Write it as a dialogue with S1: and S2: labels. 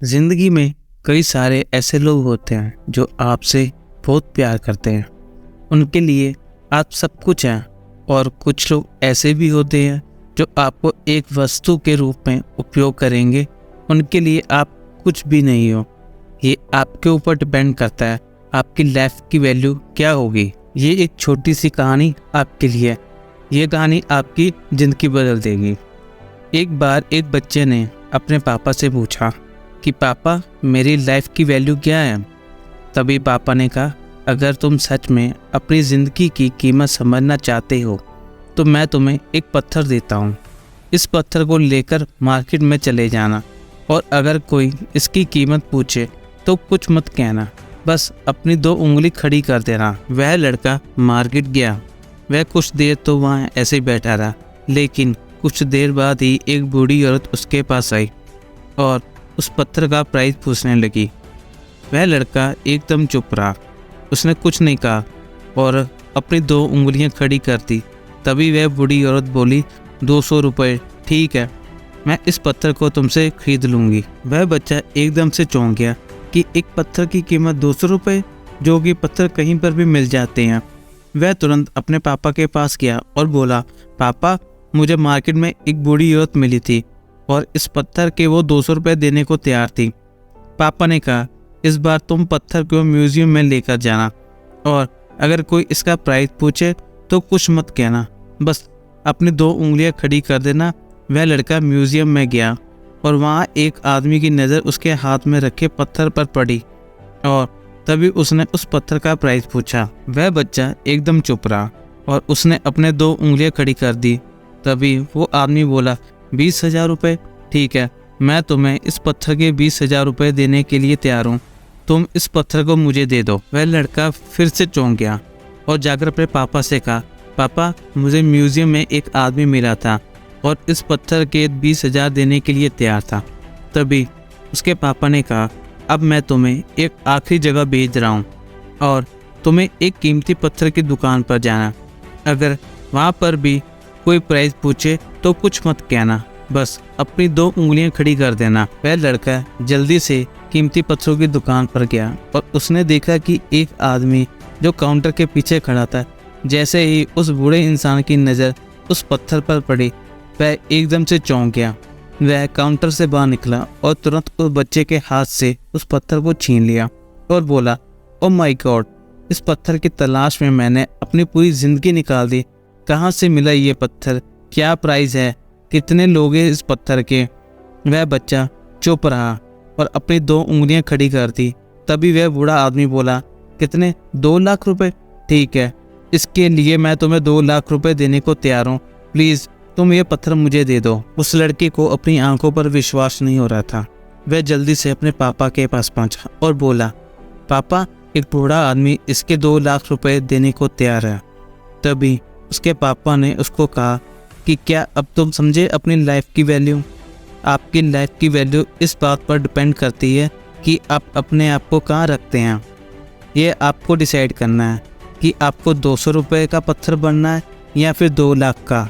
S1: ज़िंदगी में कई सारे ऐसे लोग होते हैं जो आपसे बहुत प्यार करते हैं। उनके लिए आप सब कुछ हैं। और कुछ लोग ऐसे भी होते हैं जो आपको एक वस्तु के रूप में उपयोग करेंगे। उनके लिए आप कुछ भी नहीं हो। ये आपके ऊपर डिपेंड करता है आपकी लाइफ की वैल्यू क्या होगी। ये एक छोटी सी कहानी आपके लिए है। ये कहानी आपकी ज़िंदगी बदल देगी। एक बार एक बच्चे ने अपने पापा से पूछा कि पापा मेरी लाइफ की वैल्यू क्या है। तभी पापा ने कहा, अगर तुम सच में अपनी ज़िंदगी की कीमत समझना चाहते हो तो मैं तुम्हें एक पत्थर देता हूँ। इस पत्थर को लेकर मार्केट में चले जाना और अगर कोई इसकी कीमत पूछे तो कुछ मत कहना, बस अपनी 2 उंगली खड़ी कर देना। वह लड़का मार्केट गया। वह कुछ देर तो वहाँ ऐसे ही बैठा रहा, लेकिन कुछ देर बाद ही एक बूढ़ी औरत उसके पास आई और उस पत्थर का प्राइस पूछने लगी। वह लड़का एकदम चुप रहा। उसने कुछ नहीं कहा और अपनी 2 उंगलियां खड़ी कर दी। तभी वह बूढ़ी औरत बोली, 200 रुपये, ठीक है, मैं इस पत्थर को तुमसे खरीद लूँगी। वह बच्चा एकदम से चौंक गया कि एक पत्थर की कीमत 200 रुपये, जो कि पत्थर कहीं पर भी मिल जाते हैं। वह तुरंत अपने पापा के पास गया और बोला, पापा मुझे मार्केट में एक बूढ़ी औरत मिली थी और इस पत्थर के वो 200 रुपये देने को तैयार थी। पापा ने कहा, इस बार तुम पत्थर को म्यूज़ियम में लेकर जाना और अगर कोई इसका प्राइस पूछे तो कुछ मत कहना, बस अपनी 2 उंगलियां खड़ी कर देना। वह लड़का म्यूज़ियम में गया और वहाँ एक आदमी की नज़र उसके हाथ में रखे पत्थर पर पड़ी और तभी उसने उस पत्थर का प्राइस पूछा। वह बच्चा एकदम चुप रहा और उसने अपने 2 उंगलियां खड़ी कर दी। तभी वो आदमी बोला, 20,000 रुपये, ठीक है, मैं तुम्हें इस पत्थर के 20,000 रुपये देने के लिए तैयार हूँ, तुम इस पत्थर को मुझे दे दो। वह लड़का फिर से चौंक गया और जाकर अपने पापा से कहा, पापा मुझे म्यूज़ियम में एक आदमी मिला था और इस पत्थर के 20,000 देने के लिए तैयार था। तभी उसके पापा ने कहा, अब मैं तुम्हें एक आखिरी जगह भेज रहा हूँ और तुम्हें एक कीमती पत्थर की दुकान पर जाना। अगर वहाँ पर भी कोई प्राइस पूछे तो कुछ मत कहना, बस अपनी 2 उंगलियां खड़ी कर देना। वह लड़का जल्दी से कीमती पत्थरों की दुकान पर गया और उसने देखा कि एक आदमी जो काउंटर के पीछे खड़ा था, जैसे ही उस बूढ़े इंसान की नज़र उस पत्थर पर पड़ी, वह एकदम से चौंक गया। वह काउंटर से बाहर निकला और तुरंत उस बच्चे के हाथ से उस पत्थर को छीन लिया और बोला, ओ माय गॉड, इस पत्थर की तलाश में मैंने अपनी पूरी ज़िंदगी निकाल दी। कहाँ से मिला ये पत्थर, क्या प्राइस है, कितने लोग हैं इस पत्थर के। वह बच्चा चुप रहा और अपनी 2 उंगलियां खड़ी कर दी। तभी वह बूढ़ा आदमी बोला, कितने, 2 लाख रुपए, ठीक है, इसके लिए मैं तुम्हें 2 लाख रुपए देने को तैयार हूँ, प्लीज़ तुम ये पत्थर मुझे दे दो। उस लड़के को अपनी आंखों पर विश्वास नहीं हो रहा था। वह जल्दी से अपने पापा के पास पहुंचा और बोला, पापा एक बूढ़ा आदमी इसके 2 लाख रुपए देने को तैयार है। तभी उसके पापा ने उसको कहा कि क्या अब तुम समझे अपनी लाइफ की वैल्यू। आपकी लाइफ की वैल्यू इस बात पर डिपेंड करती है कि आप अपने आप को कहाँ रखते हैं। ये आपको डिसाइड करना है कि आपको 200 रुपये का पत्थर बनना है या फिर 2 लाख का।